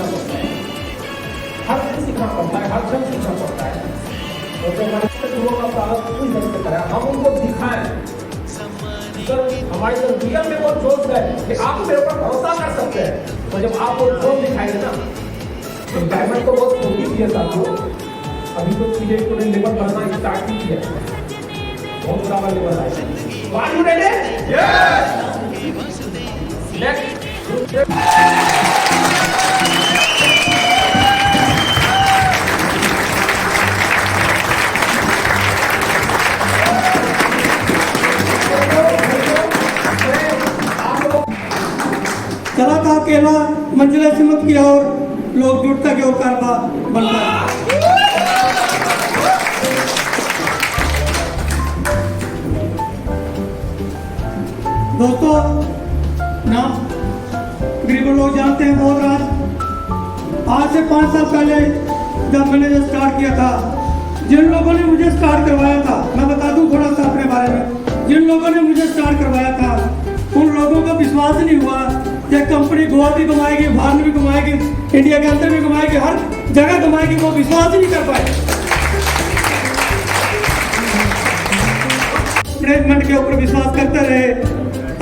सीखना पड़ता है, हर दिन सीखना पड़ता है, हर क्षण सीखना पड़ता है। तो जो हमारे गुरुओं का प्रारंभ पूरी तरह से करें, हम उनको दिखाएं। सर हमारे जो रियल में वो जोश है कि आप मेरे ऊपर भरोसा कर सकते हैं, तो जब आप वो जोश दिखाएंगे ना, तो डायमंड तो बहुत छोटी चीज है साथियों, अभी तो चीजें पूरे लेवल बढ़ना स्टार्ट ही किया है, बहुत बड़ा लेवल आएगा। Are you ready? Yes. Next चला था अकेला मंजिल सिमत की ओर, लोग जुटता की ओर कारवा बनता है। दोस्तों ना गरीब लोग जानते हैं बहुत राज, आज से 5 साल पहले जब मैंने जो स्टार्ट किया था, जिन लोगों ने मुझे स्टार्ट करवाया था, मैं बता दूं थोड़ा सा अपने बारे में, जिन लोगों ने मुझे स्टार्ट करवाया था उन लोगों का विश्वास नहीं हुआ कि कंपनी गोवा भी कमाएगी, बाहर भी कमाएगी, इंडिया के अंदर भी कमाएगी, हर जगह कमाएगी, वो विश्वास ही नहीं कर पाए। मैनेजमेंट के ऊपर विश्वास करते रहे,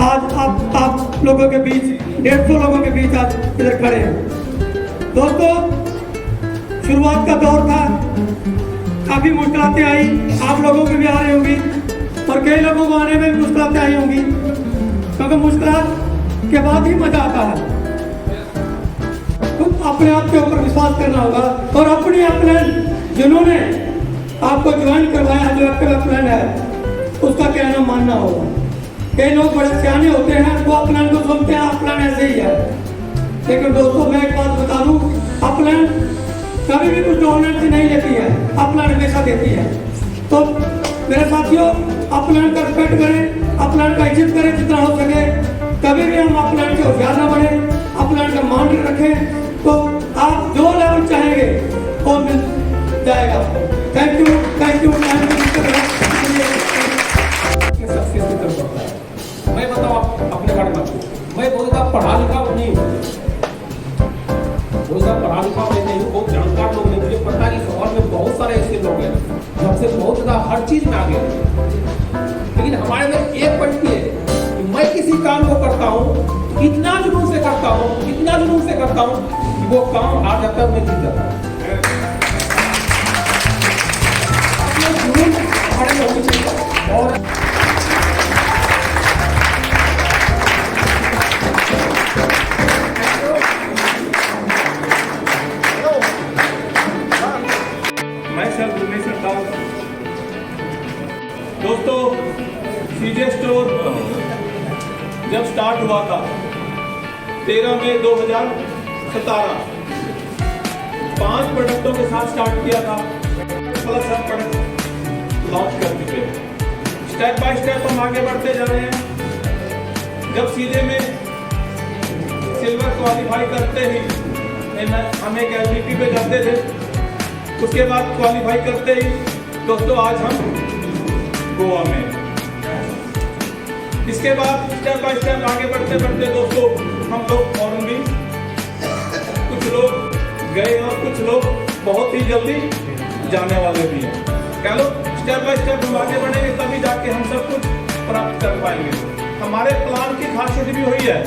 आज आप लोगों के बीच 150 लोगों के बीच आज इधर खड़े हैं। दोस्तों शुरुआत का दौर था, काफी मुश्किलें आई, आप लोगों की भी आ रही होंगी और कई लोगों को आने में भी मुश्किलें आई होंगी, क्योंकि मुश्किल के बाद ही मजा आता है। तो अपने आप के ऊपर विश्वास करना होगा और अपने जिन्होंने आपको ज्वाइन करवाया, जो आपका प्लान है उसका कहना मानना होगा। कई लोग बड़े सियाने होते हैं, वो अपना को सुनते हैं अपना ऐसे ही है, लेकिन दोस्तों मैं एक बात बता दूं, अपना कभी भी कुछ डोनेट नहीं लेती है, अपना हमेशा देती है। तो मेरे साथियों अपना का रिस्पेक्ट करें, अपना का इज्जत करें जितना हो सके, कभी भी हम अपना से होशियार न बने, अपना का मान रखें, तो आप जो लेवल चाहेंगे वो मिल जाएगा। Thank you, thank you, thank you. Success की तरफ बढ़ता है। मैं बताऊं अपने बारे में, मैं बहुत ज़्यादा पढ़ा लिखा नहीं हूँ, बहुत ज़्यादा पढ़ा लिखा नहीं हूँ, बहुत जानकार लोग नहीं, मुझे पता है इस हॉल में बहुत सारे ऐसे लोग हैं जो हमसे बहुत ज़्यादा हर चीज़ में आगे हैं, लेकिन हमारे में एक पट्टी है कि मैं किसी काम को करता हूँ, इतना जुनून से करता हूँ, इतना जुनून से करता हूँ कि वो काम आ जाता है, मैं जीत जाता हूँ। जुनून हमारे में होनी चाहिए। और दोस्तों सीजे स्टोर जब स्टार्ट हुआ था 13 मई 2017, 5 प्रोडक्टों के साथ स्टार्ट किया था, प्लस हम प्रोडक्ट लॉन्च कर चुके हैं। स्टेप बाय स्टेप हम आगे बढ़ते जा रहे हैं। जब सीजे में सिल्वर क्वालिफाई करते ही हम एक एलबीपी पे जाते थे, उसके बाद क्वालिफाई करते ही दोस्तों आज हम गोवा में, इसके बाद स्टेप बाय स्टेप आगे बढ़ते बढ़ते दोस्तों हम लोग फॉरन भी, कुछ लोग गए और कुछ लोग बहुत ही जल्दी जाने वाले भी हैं। कह लो स्टेप बाय स्टेप हम आगे बढ़ेंगे तभी जाके हम सब कुछ प्राप्त कर पाएंगे। हमारे प्लान की खासियत भी हुई है,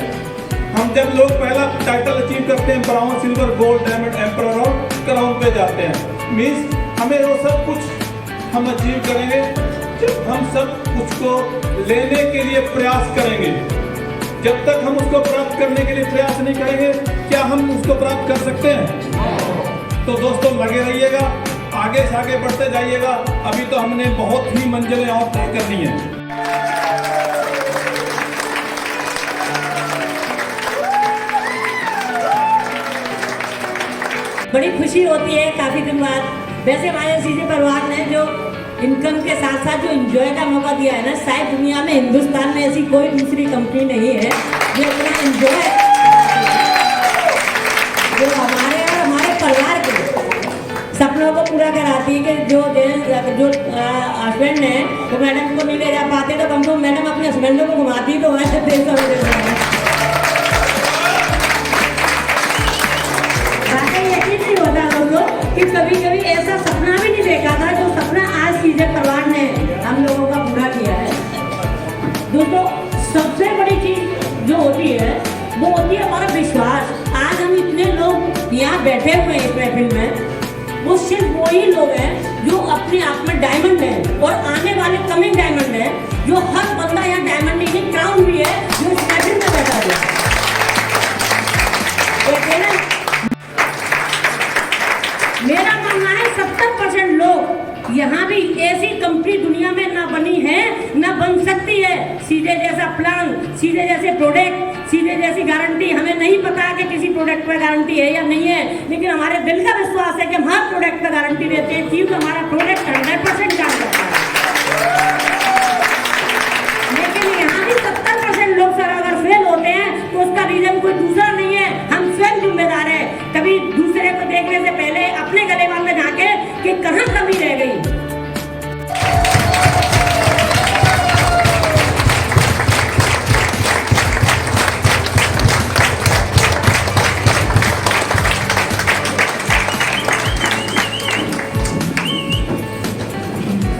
हम जब लोग पहला टाइटल अचीव करते हैं, brown, silver, gold, diamond, emperor और क्राउन पे जाते हैं, मीन्स हमें वो सब कुछ हम अचीव करेंगे जब हम सब कुछ को लेने के लिए प्रयास करेंगे। जब तक हम उसको प्राप्त करने के लिए प्रयास नहीं करेंगे, क्या हम उसको प्राप्त कर सकते हैं? तो दोस्तों लगे रहिएगा, आगे से आगे बढ़ते जाइएगा। अभी तो हमने बहुत ही मंजिलें और तय करनी है। बड़ी खुशी होती है काफी दिन बाद। वैसे हमारे सीजे परिवार ने जो इनकम के साथ साथ जो एंजॉय का मौका दिया है ना, शायद दुनिया में, हिंदुस्तान में ऐसी कोई दूसरी कंपनी नहीं है जो इतना एंजॉय, जो हमारे और हमारे परिवार के सपनों को पूरा कराती है। कि जो हस्बैंड है तो मैडम को नहीं ले जा पाते, तो कम से कम मैडम अपने हस्बैंडों को घुमाती तो वैसे देश का कि कभी कभी ऐसा सपना भी नहीं देखा था जो सपना आज सीजे परवान ने हम लोगों का पूरा किया है। दोस्तों, सबसे बड़ी चीज जो होती है वो होती है हमारा विश्वास। आज हम इतने लोग यहाँ बैठे हुए हैं इस महफिल में, वो सिर्फ वही लोग हैं जो अपने आप में डायमंड हैं और आने वाले कमिंग डायमंड हैं, जो हर बंदा यहाँ डायमंड नहीं क्राउन भी है जो इस महफिल में बैठा हुआ है। मेरा मानना है 70% लोग यहाँ भी ऐसी कंपनी दुनिया में ना बनी है ना बन सकती है। सीधे जैसा प्लान, सीधे जैसे प्रोडक्ट, सीधे जैसी गारंटी, हमें नहीं पता कि किसी प्रोडक्ट पर गारंटी है या नहीं है, लेकिन हमारे दिल का विश्वास है कि हम हर प्रोडक्ट पर गारंटी देते हैं क्योंकि हमारा प्रोडक्ट 100% काम करता है। लेकिन यहाँ भी 70% लोग सर अगर फेल होते हैं तो उसका रीजन कोई दूसरा नहीं है, हम स्वयं जिम्मेदार है। कभी दूसरे को देखने से पहले अपने गलेबान में झांके कि कहाँ कमी रह गई।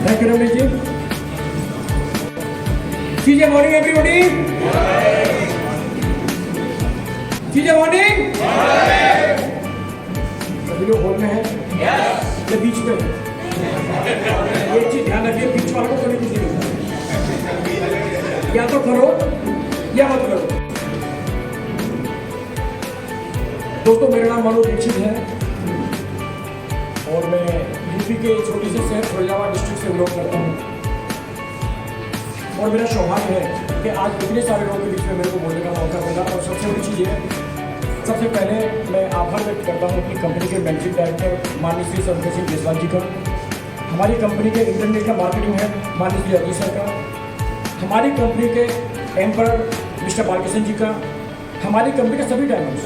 Thank you Ramesh ji. CJ morning everybody. CJ morning. सभी लोग हॉल में हैं या बीच में? एक चीज ध्यान रखिए, बीच वालों को कभी किसी नहीं, या तो करो या मत करो। दोस्तों, मेरा नाम मनोज दीक्षित है और मैं यूपी के छोटे से शहर फिरोजाबाद डिस्ट्रिक्ट से बिलोंग करता हूँ। और मेरा सौभाग्य है कि आज इतने सारे लोगों के बीच में मेरे को बोलने का मौका मिला। और सबसे बड़ी चीज़ है, सबसे पहले मैं आभार व्यक्त करता हूँ अपनी कंपनी के मैनेजिंग डायरेक्टर माननीय श्री संतोष सिंह जायसवाल जी का, हमारी कंपनी के इंटरनेट का मार्केटिंग है माननीय श्री अजीत सर का, हमारी कंपनी के एम्पर मिस्टर बालकिशन जी का, हमारी कंपनी के सभी डायमंड्स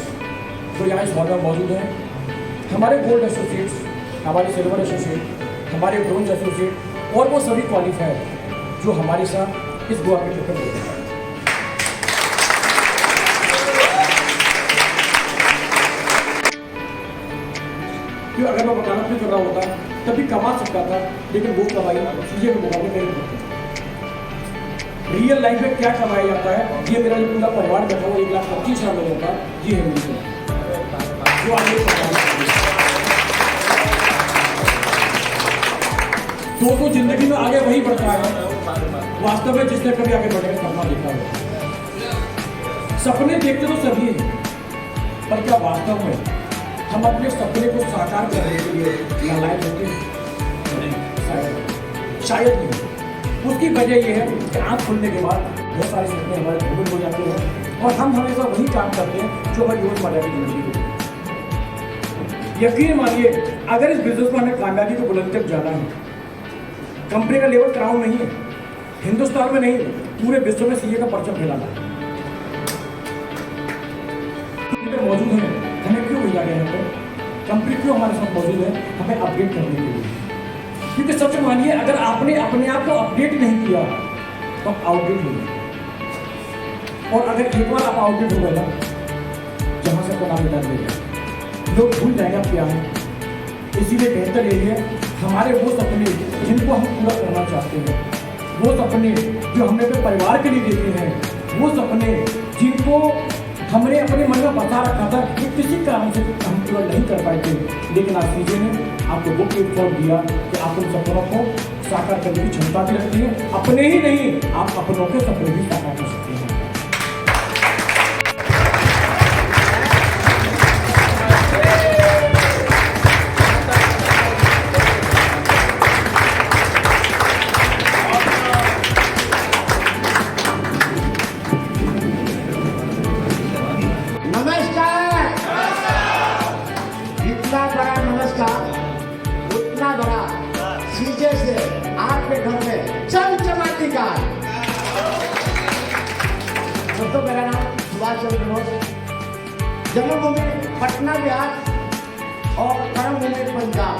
जो यहाँ इस हॉल में मौजूद हैं, हमारे गोल्ड एसोसिएट्स, हमारे सिल्वर एसोसिएट, हमारे ब्रोंज एसोसिएट और वो सभी क्वालिफायर जो हमारे साथ इस गोवा के ट्रिप में हैं। क्यों अगर मैं बताना नहीं कर रहा होता तभी कमा सकता था, लेकिन वो कमाई सीजे के मुकाबले मेरे होते। रियल लाइफ में क्या कमाया जाता है, ये मेरा जो पूरा परिवार बैठा हुआ 1,25,000 लोगों का, ये है मेरी जो आगे तो जिंदगी में आगे वही बढ़ता है वास्तव में जिसने कभी आगे बढ़ने का सपना देखा हो। सपने देखते तो सभी हैं, पर क्या वास्तव में हम अपने सपने को साकार करने के लिए नालायक होते हैं? शायद नहीं। उसकी वजह यह है कि आँख खुलने के बाद बहुत सारे सपने हमारे धूमिल हो जाते हैं और हम हमेशा वही काम करते हैं जो हमारी रोजमर्रा की जिंदगी होती है। यकीन मानिए, अगर इस बिजनेस में हमें कामयाबी को बुलंदी तक जाना है, कंपनी का लेवल क्राउन नहीं है, हिंदुस्तान में नहीं, पूरे विश्व में सीए का परचम फैलाना है। मौजूद है, हमें क्यों मिला गया है? कंपनी क्यों हमारे साथ मौजूद है? हमें अपडेट करने के लिए। क्योंकि सच मानिए, अगर आपने अपने आप को अपडेट नहीं किया तो आप आउटडेट हो गए। और अगर एक बार आप आउटडेट हो गए ना, जहां से आपका नाम मिटा देगा, लोग भूल जाएंगे आप क्या है। इसीलिए बेहतर यही है, हमारे वो सपने जिनको हम पूरा करना चाहते हैं, वो सपने जो हमने अपने परिवार के लिए देखे हैं, वो सपने जिनको हमने अपने मन में बता रखा था कि किसी कारण से हम पूरा नहीं कर पाए थे, लेकिन आज सीजे ने आपको वो प्लेटफॉर्म दिया कि आप उन सपनों को साकार करने की क्षमता भी रखती है। अपने ही नहीं, आप अपनों के सपने भी साकार कर सकते हैं। सीजे से आपके घर में चमचमाती का। दोस्तों, मेरा नाम सुभाष चंद्र बोस, जन्मभूमि पटना बिहार और कर्मभूमि पंजाब।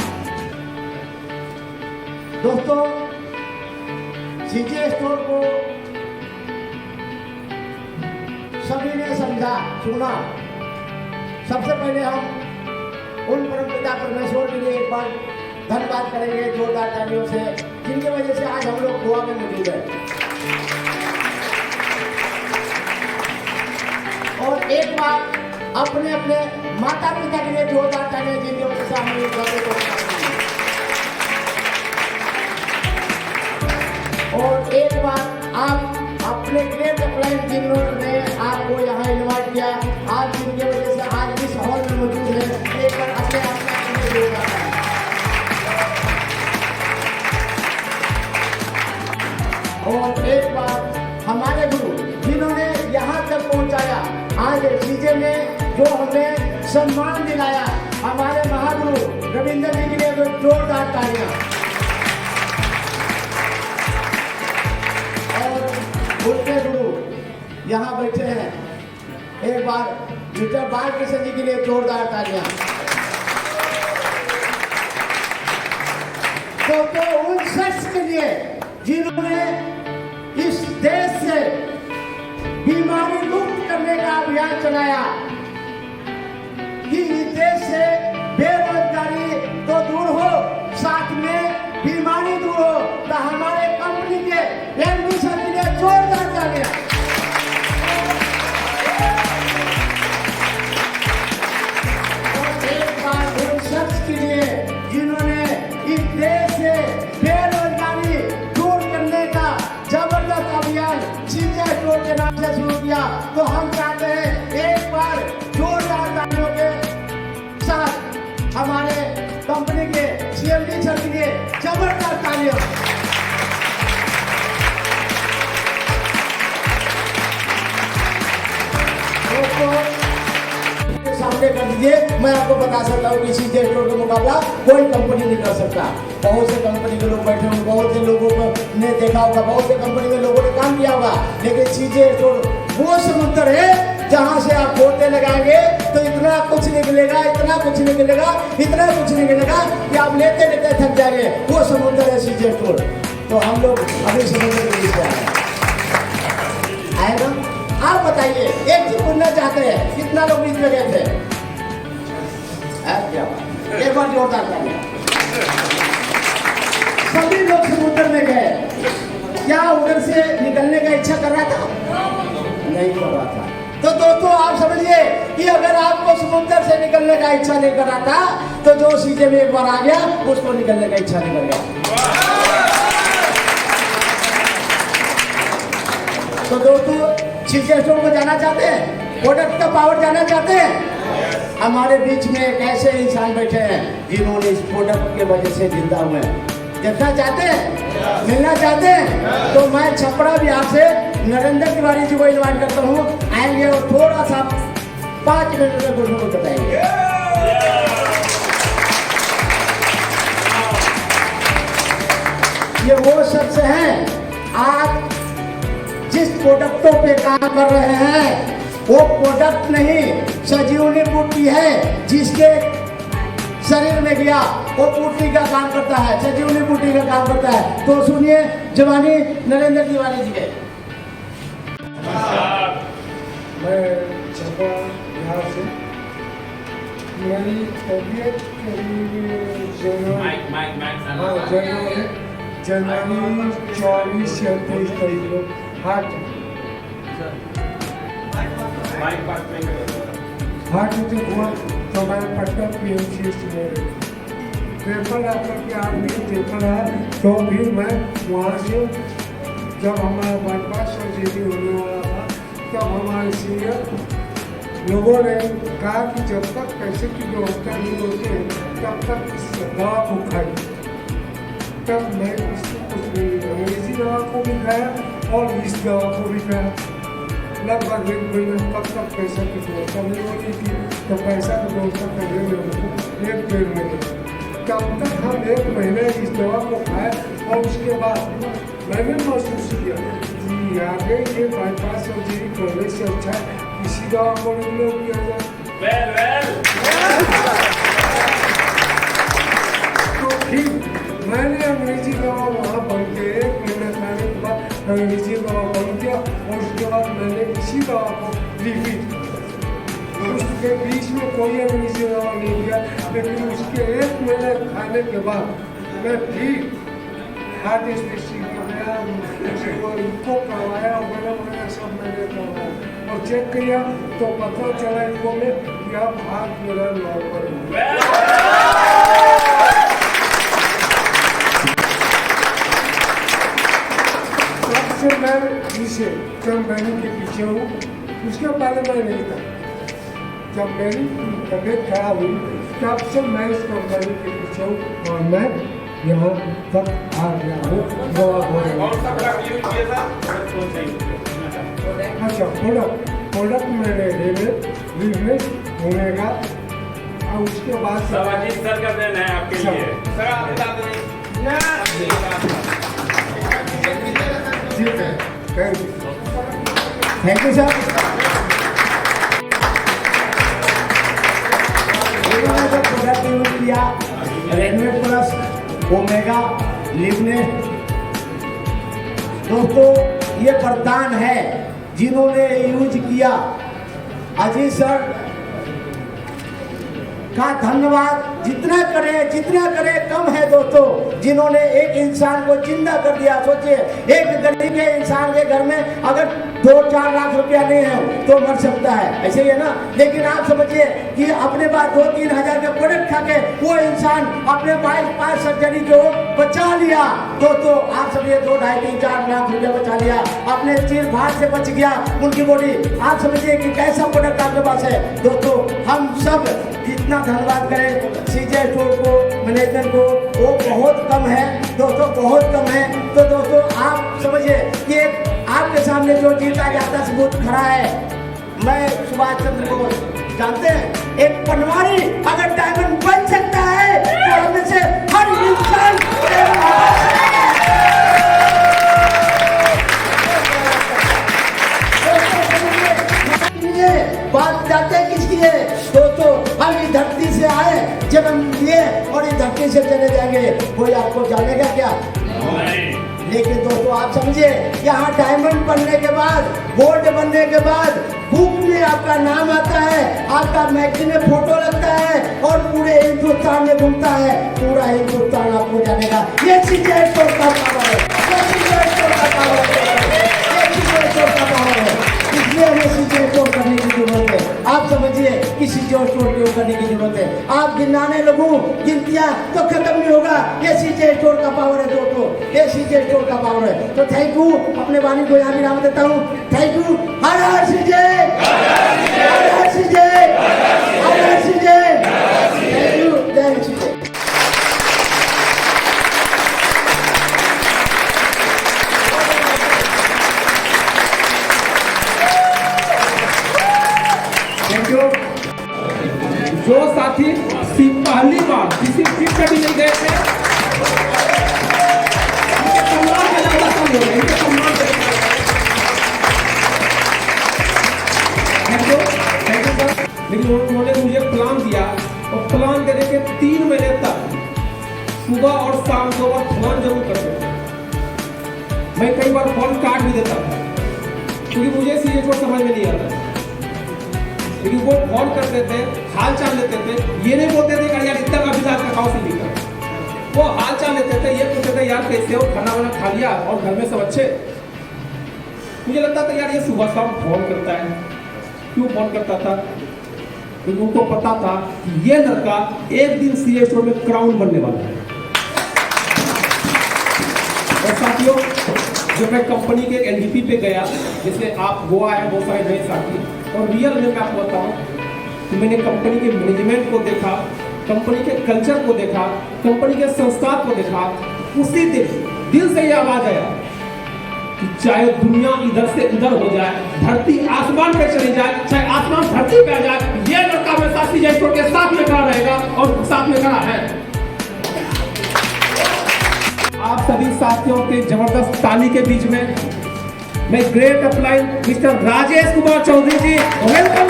दोस्तों, सीजे स्टोर को सभी ने समझा, सुना। सबसे पहले हम उन परम पिता पिता परमेश्वर के लिए एक बार धन्यवाद करेंगे जोरदार तालियों से, जिनकी वजह से आज हम लोग गोवा में मौजूद हैं। और एक बार अपने अपने माता पिता के लिए जोरदार तालियां, जिनकी वजह से हम लोग गोवा को। और एक बार आप अपने ग्रेट अपलाइन जिन्होंने आपको यहाँ इन्वाइट किया, आज जिनकी वजह से आज इस हॉल में मौजूद है, एक बार अपने आप में जोरदार तालियां। और एक बार हमारे गुरु जिन्होंने यहाँ तक पहुँचाया, आज सीजे में जो हमें सम्मान दिलाया, हमारे महागुरु रविंद्र जी के लिए तो जोरदार तालियां। और उनके गुरु यहाँ बैठे हैं, एक बार मिस्टर बालकृष्ण जी के लिए जोरदार तालियां। तो उन शख्स के लिए जिन्होंने इस देश से बीमारी मुक्त करने का अभियान चलाया, कि इस देश से बेरोजगारी तो दूर हो, साथ में बीमारी दूर हो, तो हमारे कंपनी के एमडी सर के लिए जोरदार तालियां। और एक बार उन शख्स के लिए जिन्होंने इस देश से बेरोजगारी दूर करने का जबरदस्त अभियान सीजे स्टोर के नाम से शुरू किया, तो हम चाहते हैं एक बार जोरदार तालियों के साथ हमारे कंपनी के सीएमडी सर के लिए जबरदस्त तालियां। सामने कर दीजिए, मैं आपको बता सकता हूँ कि सीजे स्टोर का मुकाबला कोई कंपनी नहीं कर सकता। बहुत से कंपनी के लोग बैठे होंगे, बहुत से लोगों को ने देखा होगा, बहुत से कंपनी में लोगों ने काम किया होगा, लेकिन सीजे स्टोर वो समुद्र है जहाँ से आप गोते लगाएंगे तो इतना कुछ निकलेगा, इतना कुछ निकलेगा, इतना कुछ निकलेगा कि आप लेते लेते थक जाएंगे। वो समुद्र है सीजे स्टोर। तो हम लोग अभी समुद्र के बीच में आए ना। आप बताइए, एक चीज पूछना चाहते हैं, कितना लोग बीच में गए थे? एक बार जोरदार तालियां। सभी लोग समुद्र में गए, क्या उधर से निकलने का इच्छा कर रहा था? नहीं कर रहा था। तो दोस्तों आप समझिए कि अगर आपको समुद्र से निकलने का इच्छा नहीं कर रहा था, तो जो सीधे में एक बार आ गया उसको निकलने का इच्छा नहीं कर गया। तो दोस्तों सीजे स्टोर को जाना चाहते हैं, प्रोडक्ट का पावर जाना चाहते हैं, हमारे बीच में एक ऐसे इंसान बैठे हैं जिन्होंने इस प्रोडक्ट के वजह से जिंदा हुए हैं। देखना चाहते हैं, मिलना चाहते हैं, तो मैं छपरा बिहार से नरेंद्र तिवारी जी को इन्वाइट करता हूँ, आएंगे और थोड़ा सा 5 मिनट में कुछ को बताएंगे। ये वो शख्स हैं आज जिस प्रोडक्टों पे काम कर रहे हैं, वो प्रोडक्ट नहीं सजीवनी बूटी है, जिसके शरीर में गया वो बूटी का काम करता है, सजीवनी बूटी का काम करता है। तो सुनिए जवानी नरेंद्र तिवारी जी के। मैं छपरा बिहार से, मेरी तबीयत जनवरी 24 या 23 तारीख को हार्ट अटैक हुआ, तो मैं पटना PMC में पेपर आकर के आप नहीं देखा रहा, तो फिर मैं वहाँ से जब हमारा बाईपास सर्जरी होने वाला था, तब हमारे सीनियर लोगों ने कहा कि जब तक पैसे की व्यवस्था नहीं होती है तब तक इस दवा को खाई। तब मैं इसको कुछ अंग्रेजी दवा को भी खाया और इस दवा को भी खाया। लगभग 1 महीना कब तक पैसा की व्यवस्था नहीं होती थी, तो पैसा की व्यवस्था करने में हमको 1-1.5 महीने। तब तक हम 1 महीने इस दवा को खाए और उसके बाद मैंने महसूस किया कि आगे ये बाईपास सर्जरी करने से अच्छा है इसी दवा को उपयोग किया जाए। तो फिर मैंने अंग्रेजी दवा वहाँ बन के 1 महीना खाने के बाद अंग्रेजी दवा बन गया और उसके बाद मैंने इसी दवा को रिपीट, उसके बीच में कोई अंग्रेजी दवा नहीं दिया, लेकिन उसके महीने खाने के बाद मैं ठीक हार्ट स्पेशलिस्ट को गया, उसको इनको करवाया, वगैरह सब मैंने करवाया और चेक किया तो पता चला इनको में कि अब हार्ट मेरा नॉर्मल है। से मैं इसे कंपनी के पीछे हूँ, उसके बारे में नहीं था। जब मेरी तबीयत खराब हुई तब से मैं इस कंपनी के पीछे हूँ और मैं यहाँ तक आ गया हूँ। अच्छा, प्रोडक्ट मैंने लिवनेस होने का और उसके बाद सर का देन है आपके लिए। सर आप बता दें। Thank you sir. इन्होंने जो प्रोडक्ट यूज किया रेडमेड प्लस ओमेगा लिवनेस, दोस्तों ये वरदान है जिन्होंने यूज किया। अजीत सर का धन्यवाद जितना करे कम है दोस्तों, जिन्होंने एक इंसान को जिंदा कर दिया। सोचिए एक गरीब के इंसान के घर में अगर 2-4 लाख रुपया नहीं है तो मर सकता है, ऐसे ही है ना। लेकिन आप समझिए कि अपने पास 2-3 हजार के प्रोडक्ट खा के वो इंसान अपने 5 सर्जरी को बचा लिया। दोस्तों आप समझिए 2-2.5-3-4 लाख रुपया बचा लिया, अपने चीर फाड़ से बच गया उनकी बॉडी। आप समझिए कि कैसा प्रोडक्ट आपके पास है। दोस्तों हम सब जितना धन्यवाद करें सीजे स्टोर को, मैनेजर को, वो बहुत कम है दोस्तों, बहुत कम है। तो दोस्तों आप समझिए कि आपके सामने जो जीता जाता सबूत खड़ा है। मैं सुभाष चंद्र बोस, जानते हैं एक पनवाड़ी अगर डायमंड बन सकता है तो हमें से हर इंसान बात जाते किसकी है दोस्तों। हम इस धरती से आए, जन्म लिए और इस धरती से चले जाएंगे, कोई आपको जानेगा क्या? लेकिन दोस्तों आप समझिए यहाँ डायमंड बनने के बाद, गोल्ड बनने के बाद बुक में आपका नाम आता है, आपका मैगजीन में फोटो लगता है और पूरे हिंदुस्तान में घूमता है, पूरा हिंदुस्तान आपको जानेगा। ये सीजे स्टोर का पावर है, ये सीजे स्टोर का पावर है, ये सीजे स्टोर का पावर है। इसलिए हमें सीजे स्टोर करने की जरूरत है। आप समझिए कि सीजे स्टोर क्यों करने की जरूरत है। आप गिनाने लगूं गिनतियां तो खत्म नहीं होगा। ये सीजे स्टोर का पावर है दोस्तों, ये सीजे स्टोर का पावर है। तो थैंक यू, अपने वाणी को यहाँ भी नाम देता हूँ। Thank you. Her her CJ, her her CJ, her her CJ. Thank you, जय सीजे। जो साथी पहली बार किसी ट्रिप पे भी नहीं गए थे, इनके सम्मान के लिए बड़ा कम हो रहा है, इनके सम्मान के लिए। Thank you sir. लेकिन उन्होंने मुझे प्लान दिया और प्लान देने के 3 महीने तक सुबह और शाम को वह फोन जरूर करते थे। मैं कई बार फोन काट भी देता था क्योंकि मुझे सीधे को समझ में नहीं आता, लेकिन वो फोन करते थे, हाल चाल लेते थे। ये नहीं बोलते थे कि यार इतना का भी आपका खाओ सी लिखा, वो हाल चाल लेते थे। ये पूछते थे यार कैसे हो, खाना वाना खा लिया और घर में सब अच्छे। मुझे लगता था यार ये सुबह शाम फोन करता है, क्यों फोन करता था? क्योंकि उनको पता था कि ये लड़का एक दिन सीए स्टोर में क्राउन बनने वाला है। और साथियों जब मैं कंपनी के एलडीपी पे गया, जैसे आप गोवा है, बहुत सारे नए साथी, और रियल में मैं आपको बताऊं कि मैंने कंपनी के मैनेजमेंट को देखा, कंपनी के कल्चर को देखा, कंपनी के संस्कार को देखा। उसी दिल से ये आवाज आया कि चाहे दुनिया इधर से उधर हो जाए, धरती आसमान पे चली जाए, चाहे आसमान धरती पे आ जाए, ये लड़का हमेशा सीजे स्टोर के साथ में खड़ा रहेगा और साथ में खड़ा है। आप सभी साथियों के जबरदस्त ताली के बीच में मैं great apply mister Rajesh Kumar Chaudhary ji, welcome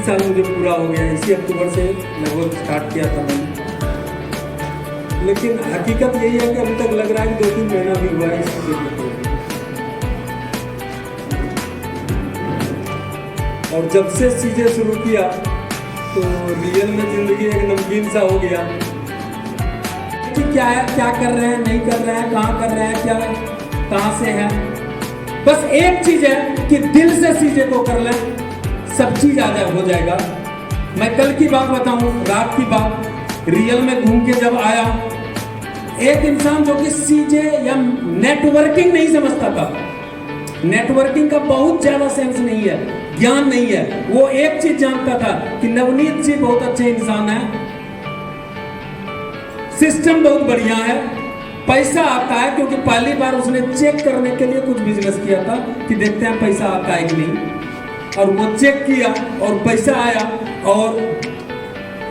साल मुझे पूरा हो गया। इसी अक्टूबर से लगभग स्टार्ट किया था मैंने। लेकिन हकीकत यही है कि अभी तक लग रहा है कि 2-3 महीना भी हुआ है इसकी ज़रूरत है। और जब से चीज़ें शुरू किया तो रियल में ज़िंदगी एक नमकीन सा हो गया कि क्या है, क्या कर रहे हैं, नहीं कर रहे हैं, कहाँ कर रहे हैं, क्या कहाँ से है। बस एक चीज़ है कि दिल से चीज़ें को कर लें, सब चीज़ आ जाए हो जाएगा। मैं कल की बात बताऊं, रात की बात, रियल में घूम के जब आया, एक इंसान जो कि सीजे या नेटवर्किंग नहीं समझता था, नेटवर्किंग का बहुत ज्यादा सेंस नहीं है, ज्ञान नहीं है, वो एक चीज जानता था कि नवनीत जी बहुत अच्छे इंसान है, सिस्टम बहुत बढ़िया है, पैसा आता है, क्योंकि पहली बार उसने चेक करने के लिए कुछ बिजनेस किया था कि देखते हैं पैसा आता है कि नहीं, और वो चेक किया और पैसा आया, और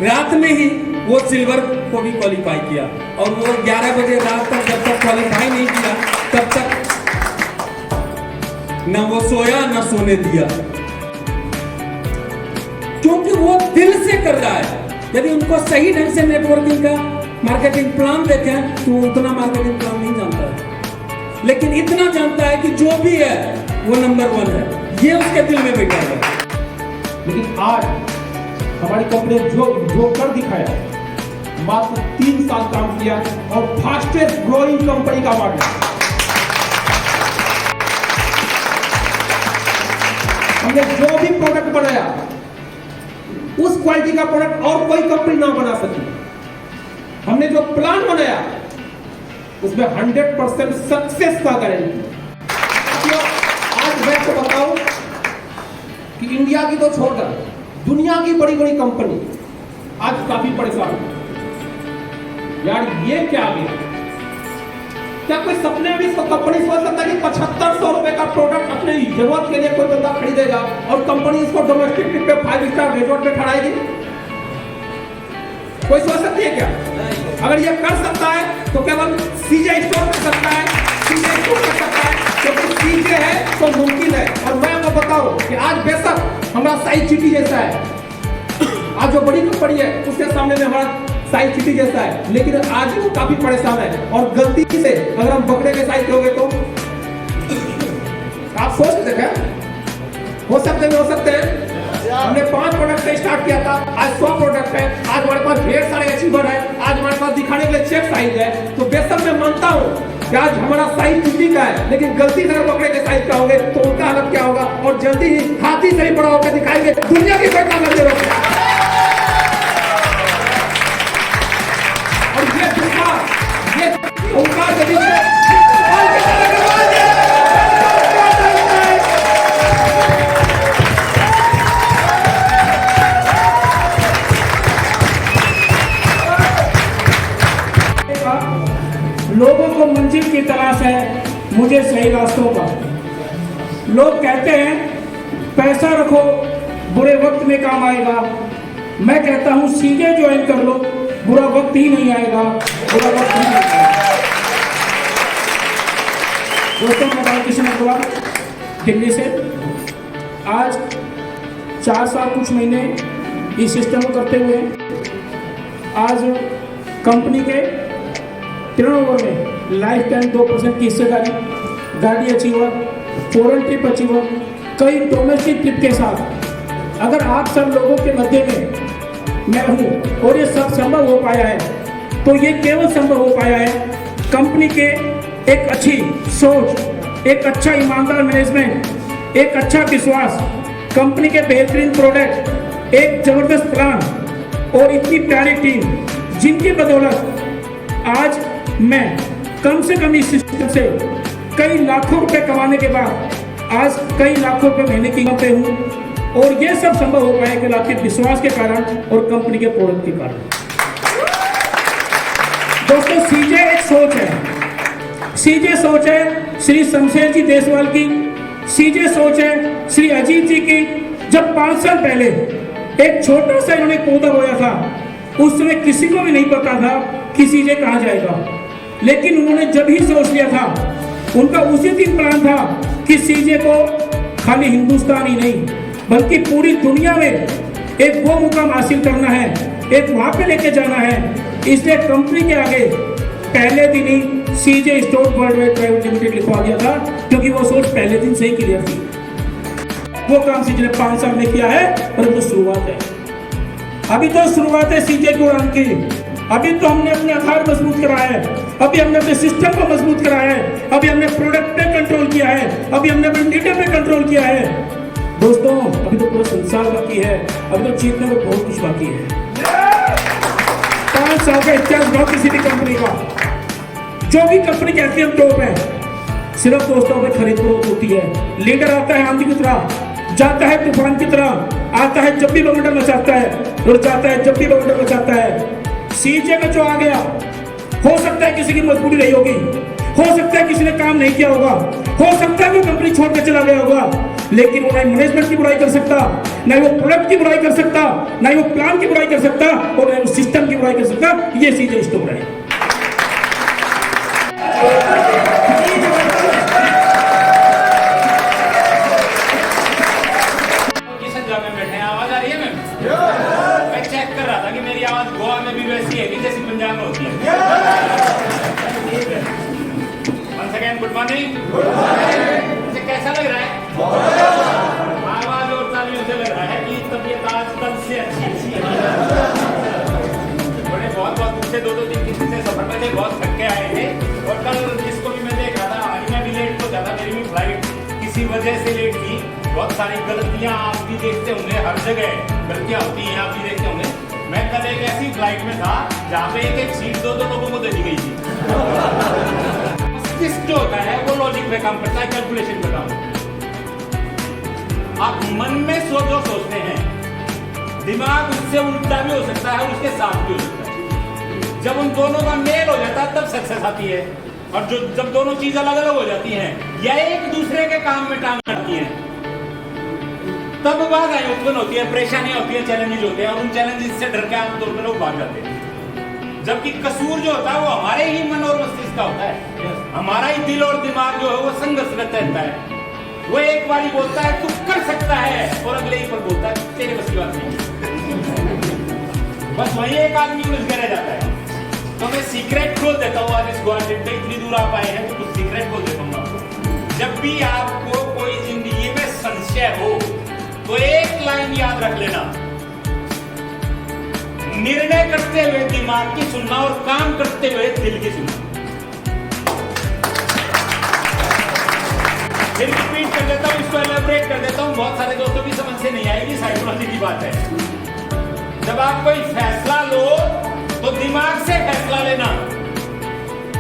रात में ही वो सिल्वर को भी क्वालिफाई किया, और वो 11 बजे रात तक जब तक क्वालिफाई नहीं किया तब तक न वो सोया न सोने दिया, क्योंकि वो दिल से कर रहा है। यदि उनको सही ढंग से नेटवर्किंग का मार्केटिंग प्लान देखें तो वो उतना मार्केटिंग प्लान नहीं जानता है, लेकिन इतना जानता है कि जो भी है वो नंबर 1 है, ये उसके दिल में बैठा है। लेकिन आज हमारी कंपनी जो कर दिखाया, मात्र 3 साल काम किया और फास्टेस्ट ग्रोइंग कंपनी का अवार्ड है। हमने जो भी प्रोडक्ट बनाया उस क्वालिटी का प्रोडक्ट और कोई कंपनी ना बना सकी। हमने जो प्लान बनाया उसमें 100% सक्सेस का गारंटी। आज मैं तो बताऊं कि इंडिया की तो छोड़कर दुनिया की बड़ी बड़ी कंपनी आज काफी परेशान है। यार ये क्या आ गया? क्या कोई सपने में इसको कंपनी सोच सकता है कि 7500 रुपए का प्रोडक्ट अपने जरूरत के लिए कोई बंदा खरीदेगा और कंपनी इसको डोमेस्टिक ट्रिप पे 5 स्टार रिजॉर्ट पे ठहराएगी? कोई सोच सकती है क्या? अगर ये कर सकता है तो केवल सीजे स्टोर कर सकता है, सीजे स्टोर कर सकता है, क्योंकि सीजे है तो मुमकिन है। और मैं आपको बताऊं कि आज बेशक हमारा साइज चीटी जैसा है, आज जो बड़ी कंपनी है उसके सामने में हमारा साइज चीटी जैसा है, लेकिन आज वो काफी परेशान है। और गलती से अगर हम बकरे के साइज के हो गए तो आप सोच के देखें, हो सकते हैं। हमने 5 प्रोडक्ट से स्टार्ट किया था, आज 100 प्रोडक्ट है, आज हमारे पास ढेर सारे अचीवर है, आज हमारे पास दिखाने के लिए चेक साइज है। तो बेशक मैं मानता हूँ कि आज हमारा साइज चीटी का है, लेकिन गलती से अगर बकरे के साइज का होंगे तो उनका हालत क्या होगा? और जल्दी ही हाथी से ही बड़ा होकर दिखाएंगे दुनिया की कोई ताकत नहीं रोक। लोगों को मंजिल की तलाश है, मुझे सही रास्तों का। लोग कहते हैं पैसा रखो बुरे वक्त में काम आएगा, मैं कहता हूं सीधे ज्वाइन कर लो, बुरा वक्त ही नहीं आएगा, बुरा वक्त ही नहीं आएगा। दोस्तों मैं बालकृष्ण अग्रवाल दिल्ली से। आज 4 साल कुछ महीने इस सिस्टम को करते हुए आज कंपनी के टर्नओवर में लाइफ टाइम 2% की हिस्सेदारी, गाड़ी अचीवर, फॉरेन ट्रिप अचीवर, कई डोमेस्टिक ट्रिप के साथ अगर आप सब लोगों के मध्य में मैं हूँ और ये सब संभव हो पाया है, तो ये केवल संभव हो पाया है कंपनी के एक अच्छी सोच, एक अच्छा ईमानदार मैनेजमेंट, एक अच्छा विश्वास, कंपनी के बेहतरीन प्रोडक्ट, एक जबरदस्त प्लान और इतनी प्यारी टीम, जिनकी बदौलत आज मैं कम से कम इस सिस्टम से कई लाखों रुपए कमाने के बाद आज कई लाखों रुपए महीने की पे हूँ, और ये सब संभव हो पाया केवल आपके विश्वास के कारण और कंपनी के प्रोडक्ट के कारण। दोस्तों सीजे एक सोच है, सीजे सोच है श्री शमशेर जी देशवाल की, सीजे सोच है श्री अजीत जी की। जब 5 साल पहले एक छोटा सा इन्होंने पौधा बोया था, उस समय किसी को भी नहीं पता था कि सीजे कहाँ जाएगा, लेकिन उन्होंने जब ही सोच लिया था, उनका उसी दिन प्लान था कि सीजे को खाली हिंदुस्तान ही नहीं बल्कि पूरी दुनिया में एक वो मुकाम हासिल करना है, एक वहां पे लेके जाना है इसने कंपनी के आगे पहले दिन ही सीजे स्टोर वर्ल्डवाइड प्राइवेट लिमिटेड लिखवा दिया था, क्योंकि वो सोच पहले दिन से ही क्लियर थी। वो काम सीजे ने 5 साल में किया है और अभी तो शुरुआत है। अभी तो शुरुआत है सीजे की उड़ान की। अभी तो हमने अपने आधार मजबूत करा है, अभी हमने अपने सिस्टम को मजबूत करा है, अभी हमने प्रोडक्ट पे कंट्रोल किया है, अभी हमने अपने लीडर पे कंट्रोल किया है। दोस्तों अभी तो पूरा संसार बाकी है, अभी तो जीतने को बहुत कुछ बाकी है। 5 साल का इतिहास बहुत किसी भी कंपनी का, जो भी कंपनी कहती है हम टॉप है, सिर्फ दोस्तों में खरीद फरोख्त होती है। लीडर आता है आंधी की तरह, जाता है तूफान की तरह, आता है जब भी बवंडर मचाता है और जाता है जब भी बवंडर मचाता है। सीजे में जो आ गया, हो सकता है किसी की मजबूरी रही होगी, हो सकता है किसी ने काम नहीं किया होगा, हो सकता है वो कंपनी छोड़ के चला गया होगा, लेकिन वो ना मैनेजमेंट की बुराई कर सकता, ना वो प्रोडक्ट की बुराई कर सकता, ना वो प्लान की बुराई कर सकता और ना वो सिस्टम की बुराई कर सकता। ये सीजे स्टोर है। आवाज आ रही है मैम? मैं चेक कर रहा था कि मेरी आवाज गोवा में भी वैसी है कि जैसी पंजाब में होती है। Once again, good morning. मुझे कैसा लग रहा है? आवाज और तालियों से लग रहा है कि तबीयत आज कल से अच्छी है। बड़े बहुत दूर से 2-2 दिन से सफर में थे, बहुत थक के आए थे और कल जिसको भी मैं देख रहा था, आज मैं भी लेट हो जाता, मेरी भी फ्लाइट किसी वजह से लेट थी। बहुत सारी गलतियां आप भी देखते होंगे, हर जगह गलतियां होती हैं, आप भी देखते होंगे। मैं कल एक ऐसी फ्लाइट में था जहाँ पे एक सीट 2-2 लोगों को दे दी गई थी। जो होता है वो लॉजिक पे काम करता है, कैलकुलेशन पे काम। आप मन में जो सोचते हैं, दिमाग उससे उल्टा भी हो सकता है और उसके साथ भी हो सकता है। जब उन दोनों का मेल हो जाता है तब सक्सेस आती है, और जब दोनों चीज अलग अलग हो जाती हैं या एक दूसरे के काम में टांग आती है, तब बाधाएं उत्पन्न होती है, परेशानियां होती है, चैलेंजेस होते हैं और उन चैलेंजेस से डर के आमतौर पर लोग भाग जाते हैं। जबकि कसूर जो होता है वो हमारे ही मन और मस्तिष्क का होता है। हमारा ही दिल और दिमाग जो है वो संघर्षरत रहता है। वो एक बार ही बोलता है तू कर सकता है और अगले ही पर बोलता है तेरे बस की बात नहीं। बस वही एक आदमी उलझ के रह जाता है। तो मैं सीक्रेट बोल देता हूँ, आज इस ग्वालियर पे इतनी दूर आप आए हैं तो कुछ सीक्रेट बोल देता हूँ आपको। जब भी आपको कोई जिंदगी में संशय हो तो एक लाइन याद रख लेना, निर्णय करते हुए दिमाग की सुनना और काम करते हुए दिल की सुनना। फिर रिपीट कर देता हूं, इसको एलैबोरेट कर देता हूं, बहुत सारे दोस्तों की समझ से नहीं आएगी, साइकोलॉजी की बात है। जब आप कोई फैसला लो तो दिमाग से फैसला लेना,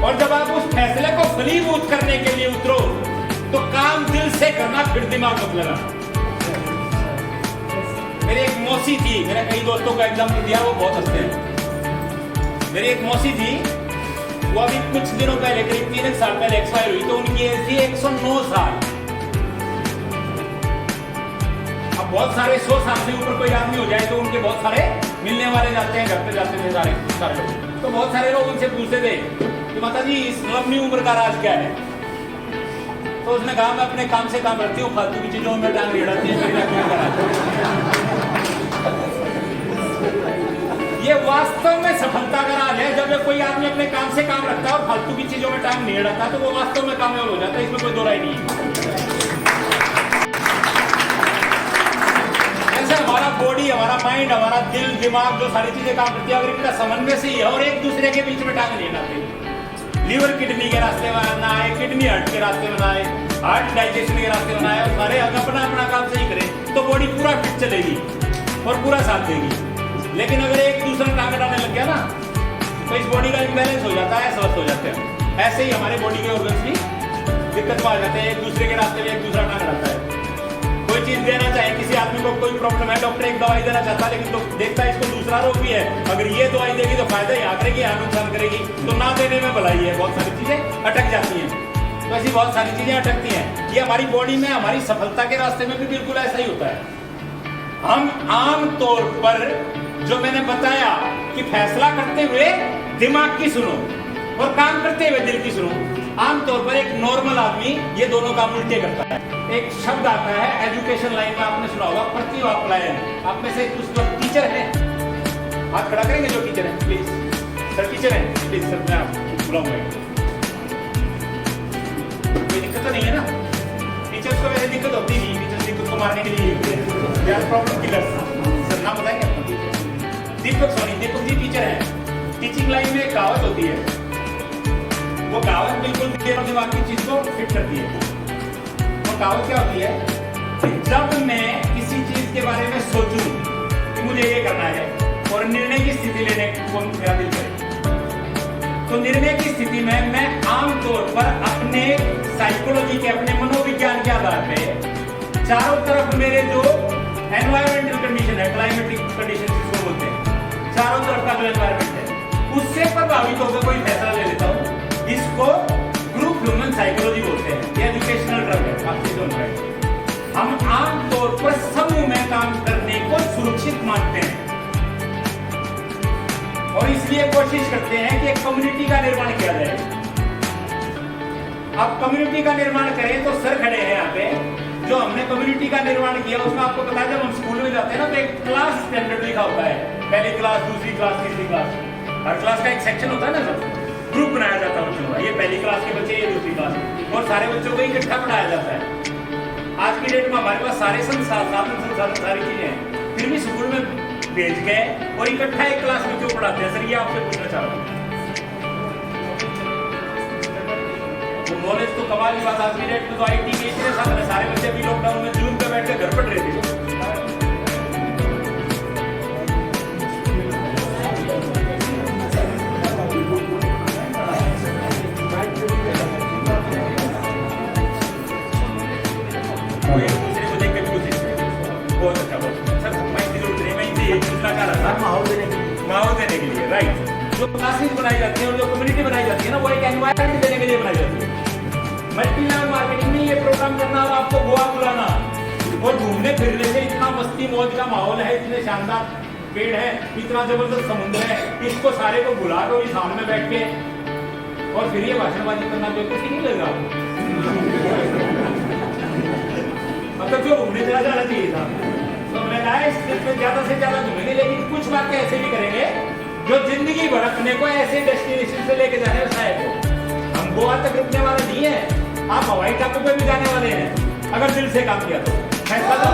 और जब आप उस फैसले को फलीभूत करने के लिए उतरो तो काम दिल से करना, फिर दिमाग मत लगाना। मेरी एक मौसी थी, मेरे कई दोस्तों का एग्जाम्पल दिया, वो बहुत हंसते हैं। मेरी एक मौसी थी, वो अभी कुछ दिनों पहले, करीब 3 साल पहले एक्सपायर हुई, तो उनकी एज थी 109 साल। अब बहुत सारे 100 साल से ऊपर कोई आदमी हो जाए तो उनके बहुत सारे मिलने वाले जाते हैं, घर पे जाते थे सारे लोग। तो बहुत सारे लोग उनसे पूछते थे कि माता जी इस लंबी उम्र का राज क्या है? तो उसने कहा मैं अपने काम से काम रखती हूँ, फालतू की चीजों में टांग रेड़ाती है। ये वास्तव में सफलता का राज है। जब कोई आदमी अपने काम से काम रखता है और फालतू की चीजों में टांग नहीं अड़ाता तो वो वास्तव में कामयाब हो जाता है, इसमें कोई दो राय नहीं है। ऐसे हमारा बॉडी, हमारा माइंड, हमारा दिल, दिमाग, जो सारी चीजें काम करती है, अगर इनका समन्वय से ही है और एक दूसरे के बीच में टांग नहीं अड़ाते, लिवर किडनी के रास्ते में ना आए, किडनी हार्ट के रास्ते में ना आए, हार्ट डाइजेशन के रास्ते में ना आए, और सारे अपना अपना काम सही करें तो बॉडी पूरा फिट चलेगी और पूरा साथ देगी। लेकिन अगर एक दूसरा टांग अड़ाने लग गया ना तो इस बॉडी का इम्बैलेंस हो जाता है, स्वस्थ हो जाते हैं। ऐसे ही हमारे बॉडी के ऑर्गन्स भी दिक्कत में आ जाते हैं, एक दूसरे के रास्ते में एक दूसरा टांग अड़ाता है। कोई चीज देना चाहे, किसी आदमी को कोई प्रॉब्लम है, डॉक्टर एक दवाई देना चाहता है लेकिन तो देखता है इसको दूसरा रोग भी है, अगर ये दवाई देगी तो फायदा यहाँ करेगी, यहाँ नुकसान करेगी, तो ना देने में भलाई है। बहुत सारी चीजें अटक जाती हैं, तो ऐसी बहुत सारी चीजें अटकती हैं। ये हमारी बॉडी में, हमारी सफलता के रास्ते में भी बिल्कुल ऐसा ही होता है। हम आम तौर पर, जो मैंने बताया कि फैसला करते हुए दिमाग की सुनो और काम करते हुए दिल की सुनो, आमतौर पर एक नॉर्मल आदमी ये दोनों काम उल्टे करता है। एक शब्द आता है एजुकेशन लाइन में, आपने सुना होगा, प्रतिभा पलायन। आप में से कुछ लोग टीचर हैं, हाथ खड़ा करेंगे जो टीचर हैं प्लीज। सर टीचर हैं प्लीज सर, मैं आपको बुलाऊंगा। कोई दिक्कत तो नहीं है ना? टीचर्स को वैसे दिक्कत होती नहीं, टीचर्स दिक्कत को मारने के लिए they are problem killers. Sir नाम बताएंगे आपको? दीपक सोनी। दीपक जी टीचर हैं। टीचिंग लाइन में एक कहावत होती है, वो कहावत बिल्कुल दिमाग दिमाग की चीज को फिट करती है। वो कहावत क्या होती है कि जब मैं किसी चीज के बारे में सोचूं कि मुझे ये करना है और निर्णय की स्थिति लेने को मेरा दिल करे, तो निर्णय की स्थिति में मैं आमतौर पर अपने साइकोलॉजी के, अपने मनोविज्ञान के आधार पे चारों तरफ मेरे जो एनवायरमेंटल कंडीशन है, क्लाइमेटिक कंडीशन जिसको बोलते हैं, चारों तरफ का जो एनवायरमेंट है उससे प्रभावित होकर कोई फैसला ले लेता हूँ। इसको ग्रुप ह्यूमन साइकोलॉजी बोलते हैं। ये एजुकेशनल ड्रग है, आपसे जो है। हम आमतौर पर समूह में काम करने को सुरक्षित मानते हैं और इसलिए कोशिश करते हैं कि एक कम्युनिटी का निर्माण किया जाए। अब कम्युनिटी का निर्माण करें तो सर खड़े हैं यहाँ पे, जो हमने कम्युनिटी का निर्माण किया उसमें आपको पता है जब हम स्कूल में जाते हैं ना तो एक क्लास स्टैंडर्ड लिखा होता है, पहली क्लास, दूसरी क्लास, तीसरी क्लास। हर क्लास का एक सेक्शन होता है ना सर, ग्रुप बनाया जाता है बच्चों का, ये पहली क्लास के बच्चे, ये दूसरी क्लास, और सारे बच्चों को इकट्ठा पढ़ाया जाता है। आज की डेट में हमारे पास सारे संसाधन सारी चीजें हैं, फिर भी स्कूल में भेज गए और इकट्ठा एक क्लास में क्यों पढ़ाते हैं? सर ये आपसे पूछना चाह रहा हूँ। नॉलेज तो कमाल की बात, आज की डेट में तो आईटी के इतने सारे बच्चे भी लॉकडाउन में जून पे बैठ के घर पढ़ रहे थे। बहुत अच्छा, सर मैं की जरूरत नहीं, मैं इनसे ये पूछना चाह रहा था माहौल देने के लिए, राइट। जो क्लासेस बनाई जाती है और जो कम्युनिटी बनाई जाती है ना, वो एक एनवायरनमेंट देने के लिए बनाई जाती है। मल्टी लेवल मार्केटिंग में ये प्रोग्राम करना और आपको गोवा बुलाना और घूमने फिरने से इतना मस्ती मौज का माहौल है, इतने शानदार पेड़ है, इतना जबरदस्त समुद्र है, इसको सारे को बुला कर इस हाल में बैठ के और फिर ये भाषणबाजी करना बिल्कुल ठीक नहीं लग रहा। मतलब जो घूमने चला जाना चाहिए था, तो मैंने कहा इस ट्रिप में ज्यादा से ज्यादा घूमेंगे, लेकिन कुछ बातें ऐसे भी करेंगे जो जिंदगी भर अपने को ऐसे डेस्टिनेशन से लेके जाने में सहायक हो। हम गोवा तक रुकने वाले नहीं है, आप हवाई टापू पे भी जाने वाले हैं अगर दिल से काम किया तो। फैसला तो